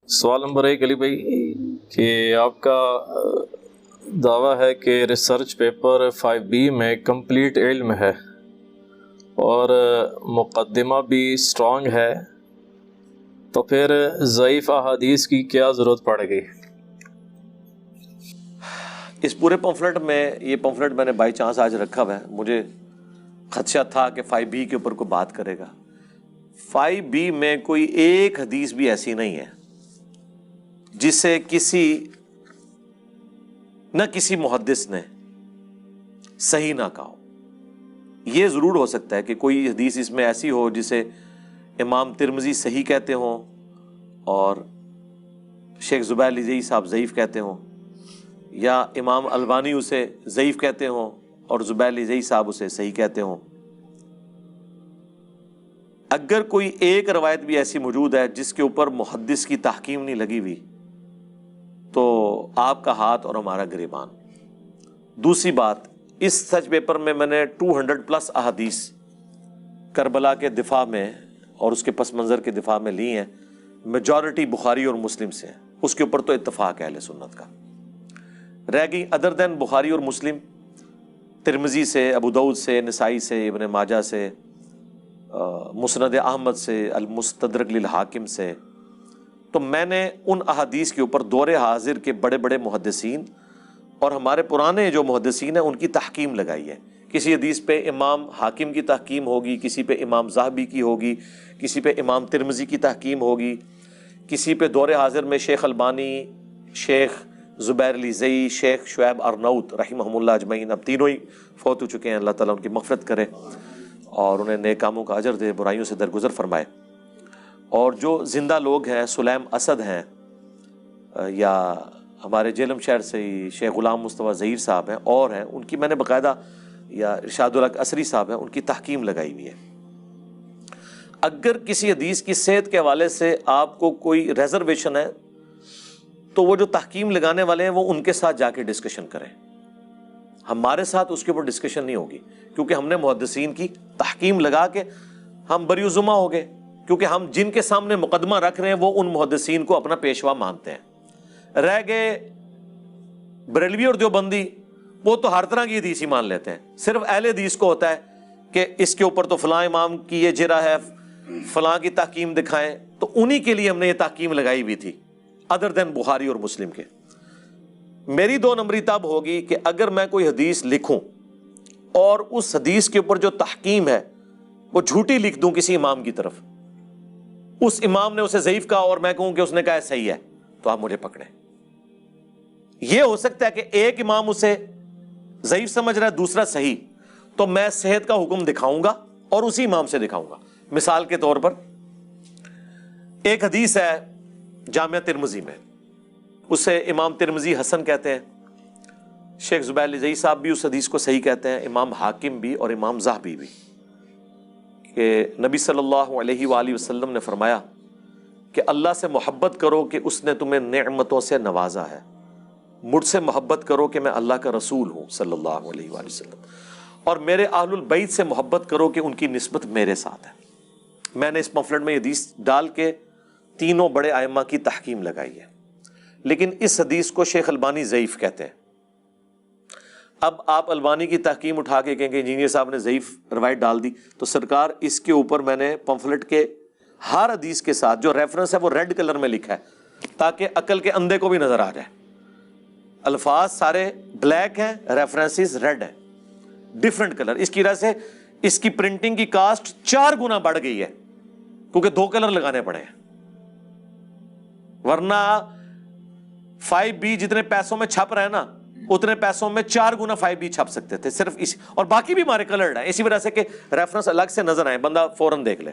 سوال نمبر 1 علی بھائی کہ آپ کا دعویٰ ہے کہ ریسرچ پیپر 5B میں کمپلیٹ علم ہے اور مقدمہ بھی سٹرونگ ہے، تو پھر ضعیف احادیث کی کیا ضرورت پڑ گئی؟ اس پورے پمفلٹ میں، یہ پمفلٹ میں نے بائی چانس آج رکھا ہوا ہے، مجھے خدشہ تھا کہ 5B کے اوپر کوئی بات کرے گا۔ 5B میں کوئی ایک حدیث بھی ایسی نہیں ہے جسے کسی محدث نے صحیح نہ کہا ہو۔ یہ ضرور ہو سکتا ہے کہ کوئی حدیث اس میں ایسی ہو جسے امام ترمذی صحیح کہتے ہوں اور شیخ زبیر علی زئی صاحب ضعیف کہتے ہوں، یا امام البانی اسے ضعیف کہتے ہوں اور زبیر علی زئی صاحب اسے صحیح کہتے ہوں۔ اگر کوئی ایک روایت بھی ایسی موجود ہے جس کے اوپر محدث کی تحکیم نہیں لگی ہوئی تو آپ کا ہاتھ اور ہمارا گریبان۔ دوسری بات، اس سرچ پیپر میں نے 200+ احادیث کربلا کے دفاع میں اور اس کے پس منظر کے دفاع میں لی ہیں، میجورٹی بخاری اور مسلم سے ہیں، اس کے اوپر تو اتفاق ہے اہل سنت کا۔ رہ گئی ادر دین بخاری اور مسلم، ترمذی سے، ابو داؤد سے، نسائی سے، ابن ماجہ سے، مسند احمد سے، المستدرک للحاکم سے۔ تو میں نے ان احادیث کے اوپر دور حاضر کے بڑے بڑے محدثین اور ہمارے پرانے جو محدثین ہیں ان کی تحکیم لگائی ہے۔ کسی حدیث پہ امام حاکم کی تحکیم ہوگی، کسی پہ امام ذہبی کی ہوگی، کسی پہ امام ترمذی کی تحکیم ہوگی، کسی پہ دور حاضر میں شیخ البانی، شیخ زبیر علی زئی، شیخ شعیب ارناؤت رحمہم اللہ اجمعین، اب تینوں ہی فوت ہو چکے ہیں، اللہ تعالیٰ ان کی مغفرت کرے اور انہیں نیک کاموں کا اجر دے، برائیوں سے درگزر فرمائے۔ اور جو زندہ لوگ ہیں، سلیم اسد ہیں، یا ہمارے جیلم شہر سے ہی شیخ غلام مصطفیٰ ظہیر صاحب ہیں اور ہیں، ان کی میں نے باقاعدہ، یا ارشاد الحق عصری صاحب ہیں، ان کی تحکیم لگائی ہوئی ہے۔ اگر کسی حدیث کی صحت کے حوالے سے آپ کو کوئی ریزرویشن ہے تو وہ جو تحکیم لگانے والے ہیں وہ ان کے ساتھ جا کے ڈسکشن کریں، ہمارے ساتھ اس کے اوپر ڈسکشن نہیں ہوگی، کیونکہ ہم نے محدثین کی تحکیم لگا کے ہم بری ذمہ ہو گئے، کیونکہ ہم جن کے سامنے مقدمہ رکھ رہے ہیں وہ ان محدثین کو اپنا پیشوا مانتے ہیں۔ رہ گئے بریلوی اور دیوبندی، وہ تو ہر طرح کی حدیث ہی مان لیتے ہیں، صرف اہل حدیث کو ہوتا ہے کہ اس کے اوپر تو فلاں امام کی یہ جرح ہے، فلاں کی تحکیم دکھائیں، تو انہی کے لیے ہم نے یہ تحکیم لگائی ہوئی تھی ادر دین بخاری اور مسلم کے۔ میری 2 نمبری تب ہوگی کہ اگر میں کوئی حدیث لکھوں اور اس حدیث کے اوپر جو تحکیم ہے وہ جھوٹی لکھ دوں کسی امام کی طرف، اس امام نے اسے ضعیف کہا اور میں کہوں کہ اس نے کہا صحیح ہے، تو آپ مجھے پکڑیں۔ یہ ہو سکتا ہے کہ ایک امام اسے ضعیف سمجھ رہا ہے، دوسرا صحیح، تو میں صحت کا حکم دکھاؤں گا اور اسی امام سے دکھاؤں گا۔ مثال کے طور پر ایک حدیث ہے جامعہ ترمذی میں، اسے امام ترمذی حسن کہتے ہیں، شیخ زبیر علی زئی صاحب بھی اس حدیث کو صحیح کہتے ہیں، امام حاکم بھی اور امام ذہبی بھی، کہ نبی صلی اللہ علیہ وآلہ وسلم نے فرمایا کہ اللہ سے محبت کرو کہ اس نے تمہیں نعمتوں سے نوازا ہے، مجھ سے محبت کرو کہ میں اللہ کا رسول ہوں صلی اللہ علیہ وآلہ وسلم، اور میرے اہل البیت سے محبت کرو کہ ان کی نسبت میرے ساتھ ہے۔ میں نے اس پمفلٹ میں یہ حدیث ڈال کے تینوں بڑے ائمہ کی تحکیم لگائی ہے، لیکن اس حدیث کو شیخ البانی ضعیف کہتے ہیں۔ اب آپ البانی کی تحکیم اٹھا کے کہیں کہ انجینئر صاحب نے ضعیف روایت ڈال دی، تو سرکار اس کے اوپر میں نے پمفلٹ کے ہر حدیث کے ساتھ جو ریفرنس ہے وہ ریڈ کلر میں لکھا ہے تاکہ عقل کے اندھے کو بھی نظر آ جائے۔ الفاظ سارے بلیک ہیں، ریفرنسز ریڈ ہیں، ڈفرنٹ کلر۔ اس کی وجہ سے اس کی پرنٹنگ کی کاسٹ 4 گنا بڑھ گئی ہے، کیونکہ 2 کلر لگانے پڑے ہیں، ورنہ 5B جتنے پیسوں میں چھپ رہا ہے نا اتنے پیسوں میں 4 گنا 5B چھپ سکتے تھے صرف اس، اور باقی بھی ہمارے کلرڈ ہیں، اسی وجہ سے کہ ریفرنس الگ سے نظر آئے، بندہ فوراً دیکھ لے۔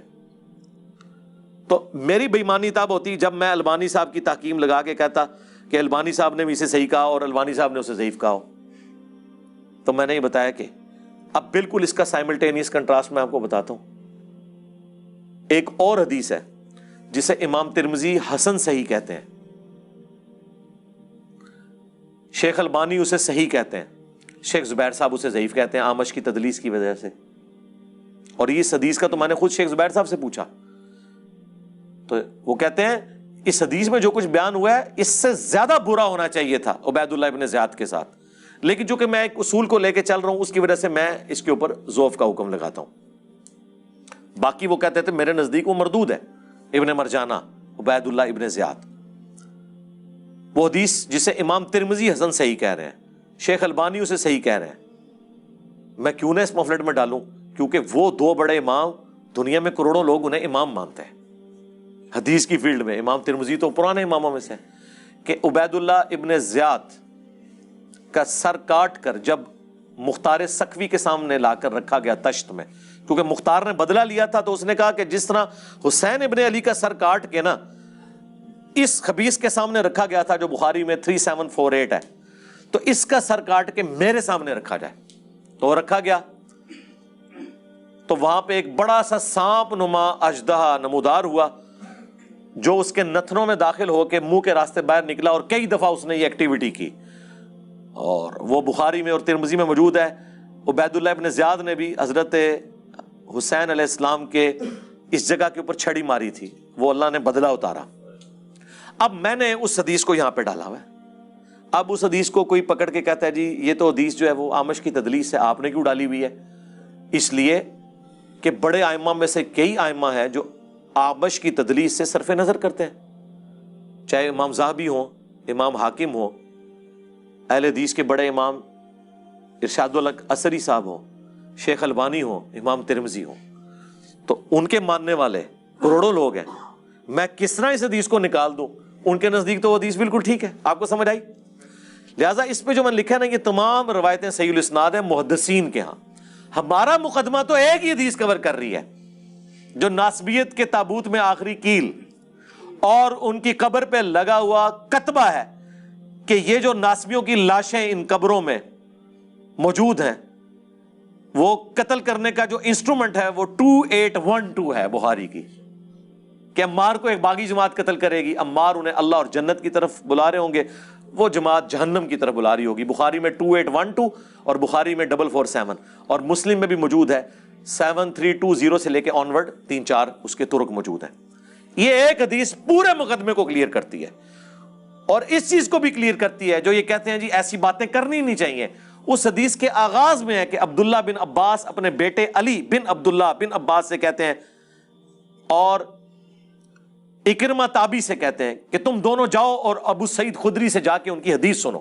تو میری بےایمانی تب ہوتی جب میں البانی صاحب کی تحکیم لگا کے کہتا کہ البانی صاحب نے بھی اسے صحیح کہا اور البانی صاحب نے اسے ضعیف کہا ہو۔ تو میں نے یہ بتایا کہ اب بالکل اس کا سائملٹینیس کنٹراسٹ میں آپ کو بتاتا ہوں۔ ایک اور حدیث ہے جسے امام ترمذی حسن صحیح کہتے ہیں، شیخ البانی اسے صحیح کہتے ہیں، شیخ زبیر صاحب اسے ضعیف کہتے ہیں اعمش کی تدلیس کی وجہ سے۔ اور یہ حدیث کا تو میں نے خود شیخ زبیر صاحب سے پوچھا، تو وہ کہتے ہیں اس حدیث میں جو کچھ بیان ہوا ہے اس سے زیادہ برا ہونا چاہیے تھا عبید اللہ ابن زیاد کے ساتھ، لیکن چونکہ میں ایک اصول کو لے کے چل رہا ہوں اس کی وجہ سے میں اس کے اوپر ضعف کا حکم لگاتا ہوں۔ باقی وہ کہتے تھے میرے نزدیک وہ مردود ہے، ابن مرجانہ عبید اللہ ابن زیاد، وہ حدیث جسے امام ترمذی حسن صحیح کہہ رہے ہیں، شیخ البانی اسے صحیح کہہ رہے ہیں، میں کیوں نہ اس پمفلٹ میں ڈالوں؟ کیونکہ وہ دو بڑے امام، دنیا میں کروڑوں لوگ انہیں امام مانتے ہیں حدیث کی فیلڈ میں۔ امام ترمذی تو پرانے اماموں میں سے کہ عبید اللہ ابن زیاد کا سر کاٹ کر جب مختار سکوی کے سامنے لا کر رکھا گیا تشت میں، کیونکہ مختار نے بدلہ لیا تھا تو اس نے کہا کہ جس طرح حسین ابن علی کا سر کاٹ کے نا اس خبیث کے سامنے رکھا گیا تھا جو بخاری میں 3748 ہے، تو اس کا سر کاٹ کے میرے سامنے رکھا جائے، تو رکھا گیا۔ تو وہاں پہ ایک بڑا سا سانپ نما اژدہا نمودار ہوا جو اس کے نتنوں میں داخل ہو کے منہ کے راستے باہر نکلا، اور کئی دفعہ اس نے یہ ایکٹیویٹی کی، اور وہ بخاری میں اور ترمذی میں موجود ہے۔ عبید اللہ ابن زیاد نے بھی حضرت حسین علیہ السلام کے اس جگہ کے اوپر چھڑی ماری تھی، وہ اللہ نے بدلہ اتارا۔ اب میں نے اس حدیث کو یہاں پہ ڈالا ہوا ہے، اب اس حدیث کو کوئی پکڑ کے کہتا ہے جی یہ تو حدیث جو ہے وہ آمش کی تدلیس ہے، آپ نے کیوں ڈالی ہوئی ہے؟ اس لیے کہ بڑے ائمہ میں سے کئی ائمہ ہیں جو آمش کی تدلیس سے صرف نظر کرتے ہیں، چاہے امام ذہبی ہوں، امام حاکم ہوں، اہل حدیث کے بڑے امام ارشاد الحق اثری صاحب ہوں، شیخ البانی ہوں، امام ترمذی ہوں، تو ان کے ماننے والے کروڑوں لوگ ہیں۔ میں کس طرح اس حدیث کو نکال دوں؟ ان کے نزدیک تو وہ حدیث بالکل ٹھیک ہے۔ آپ کو سمجھ آئی؟ لہٰذا اس پہ جو میں نے لکھا ہے نا، یہ تمام روایتیں صحیح الاسناد ہیں محدثین کے ہاں۔ ہمارا مقدمہ تو ایک ہی حدیث کور کر رہی ہے جو ناسبیت کے تابوت میں آخری کیل اور ان کی قبر پہ لگا ہوا کتبہ ہے کہ یہ جو ناسبیوں کی لاشیں ان قبروں میں موجود ہیں، وہ قتل کرنے کا جو انسٹرومنٹ ہے وہ 2812 ہے بخاری کی، کہ عمار کو ایک باغی جماعت قتل کرے گی، عمار انہیں اللہ اور جنت کی طرف بلا رہے ہوں گے، وہ جماعت جہنم کی طرف بلا رہی ہوگی۔ بخاری میں 2812 اور بخاری میں 447 اور مسلم میں بھی موجود ہے 7320 سے لے کے آنورڈ 3-4 اس کے طرق موجود ہیں۔ یہ ایک حدیث پورے مقدمے کو کلیئر کرتی ہے، اور اس چیز کو بھی کلیئر کرتی ہے جو یہ کہتے ہیں جی ایسی باتیں کرنی نہیں چاہیے۔ اس حدیث کے آغاز میں ہے کہ عبداللہ بن عباس اپنے بیٹے علی بن عبداللہ بن عباس سے کہتے ہیں، اور اکرمہ تابی سے کہتے ہیں کہ تم دونوں جاؤ اور ابو سعید خدری سے جا کے ان کی حدیث سنو۔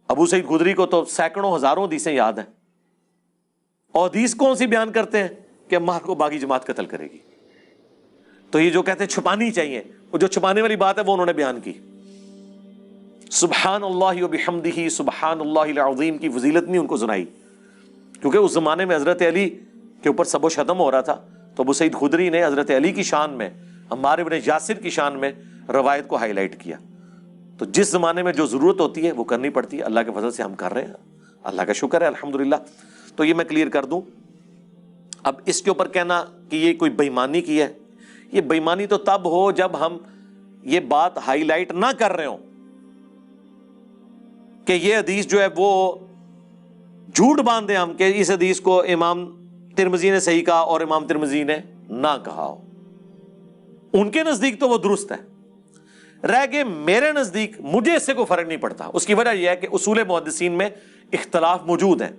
ابو سعید خدری کو تو سینکڑوں ہزاروں حدیثیں یاد ہیں، اور حدیث کون سی بیان کرتے ہیں کہ عمار کو باغی جماعت قتل کرے گی۔ تو یہ جو کہتے ہیں چھپانی چاہیے، وہ جو چھپانے والی بات ہے وہ انہوں نے بیان کی۔ سبحان اللہ و بحمدہ سبحان اللہ العظیم کی فضیلت نہیں ان کو سنائی، کیونکہ اس زمانے میں حضرت علی کے اوپر سب و شتم ہو رہا تھا، تو ابو سعید خدری نے حضرت علی کی شان میں، عمار ابن یاسر کی شان میں روایت کو ہائی لائٹ کیا۔ تو جس زمانے میں جو ضرورت ہوتی ہے وہ کرنی پڑتی ہے، اللہ کے فضل سے ہم کر رہے ہیں، اللہ کا شکر ہے الحمدللہ۔ تو یہ میں کلیئر کر دوں۔ اب اس کے اوپر کہنا کہ یہ کوئی بےایمانی کی ہے، یہ بےایمانی تو تب ہو جب ہم یہ بات ہائی لائٹ نہ کر رہے ہوں کہ یہ حدیث جو ہے وہ جھوٹ باندھے ہم کہ اس حدیث کو امام ترمذی نے صحیح کہا اور امام ترمذی نے نہ کہا ہو۔ ان کے نزدیک تو وہ درست ہے، رہ گئے میرے نزدیک مجھے اس سے کوئی فرق نہیں پڑتا۔ اس کی وجہ یہ ہے کہ اصول محدثین میں اختلاف موجود ہیں،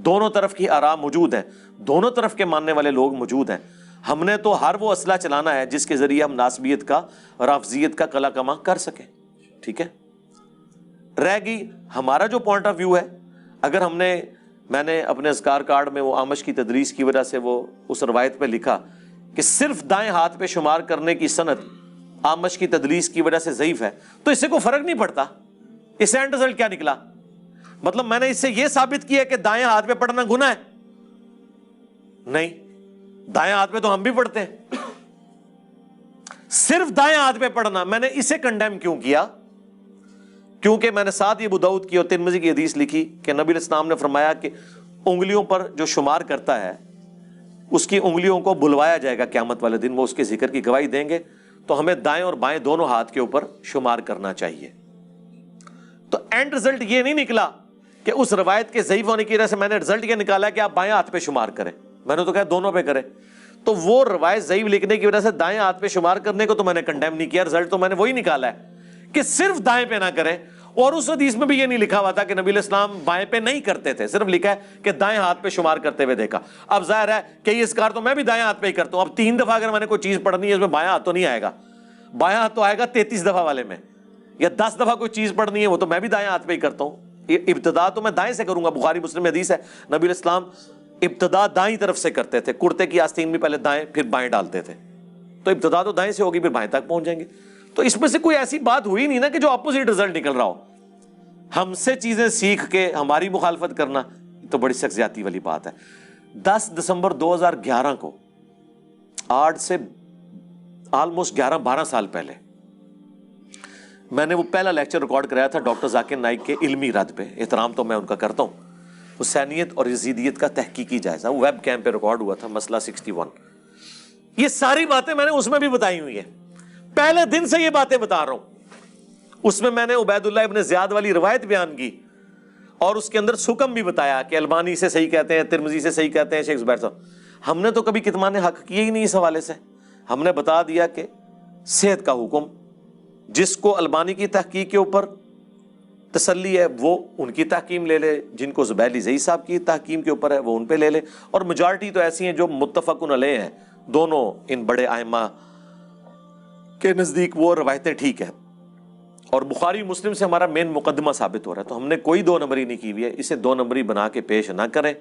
دونوں طرف کی آراء موجود ہیں، دونوں طرف کے ماننے والے لوگ موجود ہیں۔ ہم نے تو ہر وہ اسلحہ چلانا ہے جس کے ذریعے ہم ناسبیت کا، رافضیت کا قلع کما کر سکیں، ٹھیک ہے۔ رہ گئی ہمارا جو پوائنٹ آف ویو ہے، اگر میں نے اپنے اذکار کارڈ میں وہ آمش کی تدریس کی وجہ سے وہ اس روایت پہ لکھا کہ صرف دائیں ہاتھ پہ شمار کرنے کی سند آمش کی تدلیس کی وجہ سے ضعیف ہے، تو اس سے کوئی فرق نہیں پڑتا۔ اس سے اینڈ رزلٹ کیا نکلا؟ مطلب میں نے اس سے یہ ثابت کیا کہ دائیں ہاتھ پہ پڑھنا گناہ ہے؟ نہیں، دائیں ہاتھ پہ تو ہم بھی پڑھتے ہیں، صرف دائیں ہاتھ پہ پڑھنا میں نے اسے کنڈیم کیوں کیا؟ کیونکہ میں نے ساتھ یہ ابو داؤد کی اور ترمذی کی حدیث لکھی کہ نبی علیہ السلام نے فرمایا کہ انگلیوں پر جو شمار کرتا ہے اس کی انگلیوں کو بلوایا جائے گا قیامت والے دن، وہ اس کے ذکر کی گواہی دیں گے، تو ہمیں دائیں اور بائیں دونوں ہاتھ کے اوپر شمار کرنا چاہیے۔ تو اینڈ رزلٹ یہ نہیں نکلا کہ اس روایت کے ضعیف ہونے کی وجہ سے میں نے رزلٹ یہ نکالا کہ آپ بائیں ہاتھ پہ شمار کریں، میں نے تو کہا دونوں پہ کریں۔ تو وہ روایت ضعیف لکھنے کی وجہ سے دائیں ہاتھ پہ شمار کرنے کو تو میں نے کنڈیم نہیں کیا، رزلٹ تو میں نے وہی نکالا ہے کہ صرف دائیں پہ نہ کریں. اور اس حدیث میں بھی یہ نہیں لکھا ہوا تھا کہ نبی علیہ السلام بائیں پہ نہیں کرتے تھے، صرف لکھا ہے کہ دائیں ہاتھ پہ شمار کرتے ہوئے دیکھا. اب ظاہر ہے کہ یہ اذکار تو میں بھی دائیں ہاتھ پہ ہی کرتا ہوں. اب 3 دفعہ اگر میں نے کوئی چیز پڑھنی ہے اس میں بایاں ہاتھ تو نہیں آئے گا، بایاں ہاتھ تو آئے گا 33 دفعہ والے میں. یا 10 دفعہ کوئی چیز پڑھنی ہے وہ تو میں بھی دائیں ہاتھ پہ ہی کرتا ہوں. ابتدا تو میں دائیں سے کروں گا. بخاری مسلم میں حدیث ہے نبی علیہ السلام ابتدا دائیں طرف سے کرتے تھے، کرتے کی آستین میں پہلے دائیں پھر بائیں ڈالتے تھے. تو ابتدا تو دائیں سے ہوگی، پھر بائیں تک پہنچ جائیں گے. تو اس میں سے کوئی ایسی بات ہوئی نہیں نا کہ جو اپوزٹ رزلٹ نکل رہا ہو. ہم سے چیزیں سیکھ کے ہماری مخالفت کرنا تو بڑی سخت زیادتی والی بات ہے. 10 دسمبر 2011 کو، آج سے آلموسٹ 11-12 سال پہلے، میں نے وہ پہلا لیکچر ریکارڈ کرایا تھا ڈاکٹر ذاکر نائک کے علمی رد پہ. احترام تو میں ان کا کرتا ہوں. حسینیت اور یزیدیت کا تحقیقی جائزہ، ویب کیم پہ ریکارڈ ہوا تھا، مسئلہ 61. یہ ساری باتیں میں نے اس میں بھی بتائی ہوئی ہیں، پہلے دن سے یہ باتیں بتا رہا ہوں. اس میں نے عبید اللہ ابن زیاد والی روایت بیان کی اور اس کے اندر سکم بھی بتایا کہ البانی سے صحیح کہتے ہیں، ترمذی سے صحیح کہتے ہیں، شیخ زبیر صاحب. ہم نے تو کبھی کتمان حق کیے ہی نہیں اس حوالے سے. ہم نے بتا دیا کہ صحت کا حکم، جس کو البانی کی تحقیق کے اوپر تسلی ہے وہ ان کی تحکیم لے لے، جن کو زبیر زئی صاحب کی تحکیم کے اوپر ہے وہ ان پہ لے لے. اور میجارٹی تو ایسی ہیں جو متفقن علیہ ہیں، دونوں ان بڑے ائمہ کے نزدیک وہ روایتیں ٹھیک ہیں. اور بخاری مسلم سے ہمارا مین مقدمہ ثابت ہو رہا ہے. تو ہم نے کوئی 2 نمبری نہیں کی ہوئی ہے، اسے 2 نمبری بنا کے پیش نہ کریں.